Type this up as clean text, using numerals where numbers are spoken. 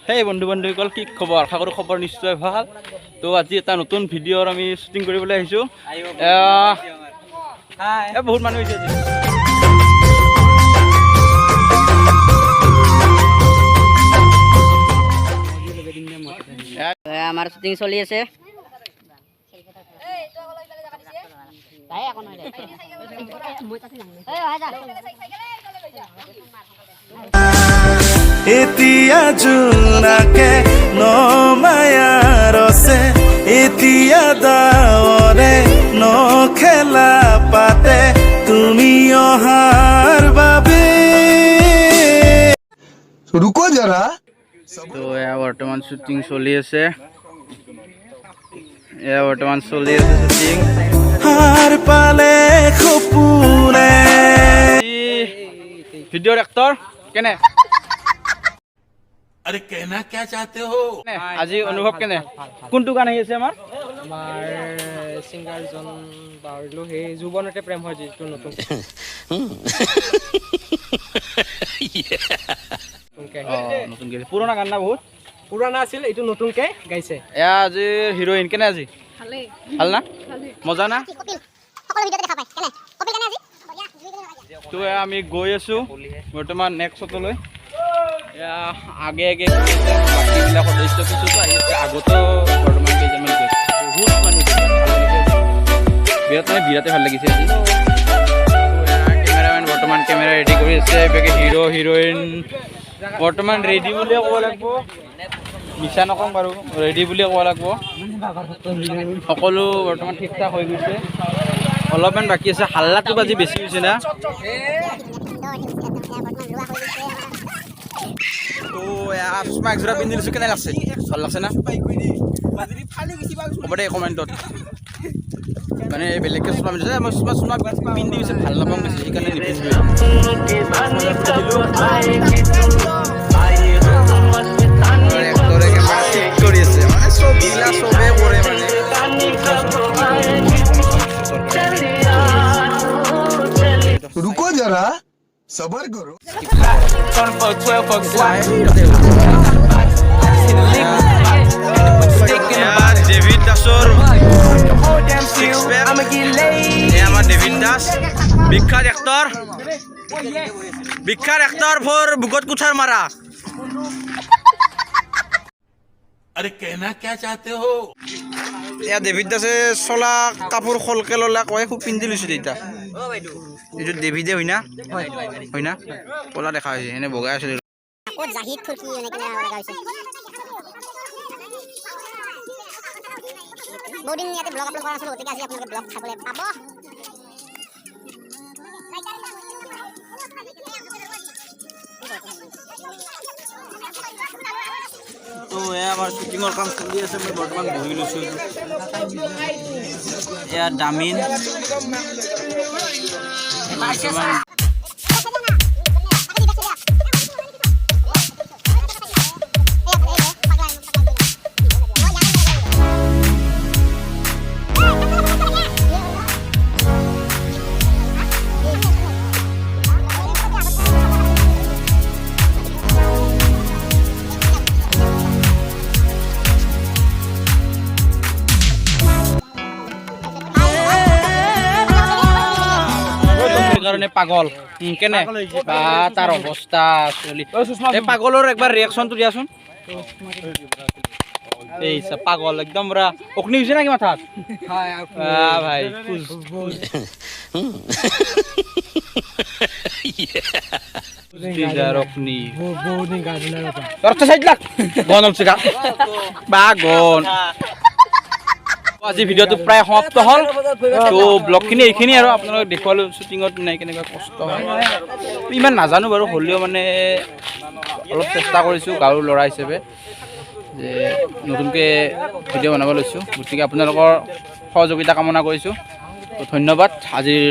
হেই বন্ধুসকল কি খবৰ আশা কৰোঁ খবৰ নিশ্চয় ভাল তো আজি এটা নতুন ভিডিঅ'ৰ আমি শ্বুটিং কৰিবলৈ আহিছোঁ বহুত মানুহ হৈছে আমাৰ শুটিং চলি আছে এতিয়া জোনাকে নমায়াৰছে এতিয়া দাৱৰে নখেলা পাতে তুমি অহাৰ বাবে रुको जरा তো এয়া বৰ্তমান শ্বুটিং চলি আছে শ্বুটিং হাৰ পালে সপোনে ভিডিঅ'ৰ এক্টৰ কেনে अरे कहना क्या चाहते हो আজি অনুভৱ কেনে কোনটো গান আহি আছে আমাৰ সিঙ্গাৰ জন পাহৰিলো সেই যুৱনতে প্ৰেম হয় যিটো নতুন নতুনকে পুৰণা গান না বহুত পুৰণা আছিল এইটো নতুনকে গাইছে এয়া আজি হিৰোইন কেনে আজি ভাল না মজা না তো আমি গৈ আছো বৰ্তমান নেক্সট শ্বটলৈ আগে বাকীবিলাক সদস্য কিছুতো আহি আছে আগতো বৰ্তমান কেইজনমান গৈছে বহুত মানুহ বিৰাটে ভাল লাগিছে আজি কেমেৰামেন বৰ্তমান কেমেৰা ৰেডি কৰি আছে বাকী হিৰো হিৰোইন বৰ্তমান ৰেডি বুলিয়ে ক'ব লাগিব মিছা নকওঁ বাৰু ৰেডি বুলিয়ে ক'ব লাগিব সকলো বৰ্তমান ঠিক ঠাক হৈ গৈছে অলপমান বাকী আছে হাল্লাটো বাজি বেছি হৈছে না তো চশমা একযোৰা পিন্ধি লৈছোঁ কেনে লাগছে ভাল লাগছে না হ'ব দে কমেণ্টত মানে বেলেগকৈ চশমা পিন্ধিছে মই চশমা পিন্ধি পিছে ভাল নাপাওঁ বেছি সেইকাৰণে এক্টৰে কেমেৰা ঠিক কৰি আছে মানে চববিলাক চবেই কৰে মানে रुको जरा सबर करो ডেভিড দাসৰ আমাৰ ডেভিড দাস বিখ্যাত এক্টৰ ফৰ বুকত কুঠাৰ মাৰা अरे कहना क्या चाहते हो এয়া ডেভিড দাসে চলা কাপোৰ খলকে ল'লা কয় খুব পিন্ধি লৈছোঁ তেতিয়া এইটো ডেভিডে হয় না ক'লা দেখা হৈছে এনে বগাই আছিলে বহুদিন ইয়াতে ব্লগ আপলোড কৰা আছিলোঁ গতিকে আজি আপোনালোকে ব্লগ চাবলৈ পাব তো এয়া আমাৰ শ্বুটিঙৰ কাম চলি আছে মই বৰ্তমান বহি লৈছোঁ এয়া দামিন বৰ্তমান কাৰণে পাগল কেনে বা তাৰ অৱস্থা চলি এই পাগলৰ একবাৰ ৰিয়েকশ্যনটো দিয়াচোন এই পাগল একদম পুৰা অগ্নি হৈছে নাকি মাথাত ভাই অগ্নি আজি ভিডিঅ'টো প্ৰায় সমাপ্ত হ'ল তো ব্লগখিনি এইখিনি আৰু আপোনালোকক দেখুৱালোঁ শ্বুটিঙত নাই কেনেকুৱা কষ্ট হয় ইমান নাজানো বাৰু হ'লেও মানে অলপ চেষ্টা কৰিছোঁ গাঁৱৰ ল'ৰা হিচাপে যে নতুনকৈ ভিডিঅ' বনাব লৈছোঁ গতিকে আপোনালোকৰ সহযোগিতা কামনা কৰিছোঁ তো ধন্যবাদ আজিৰ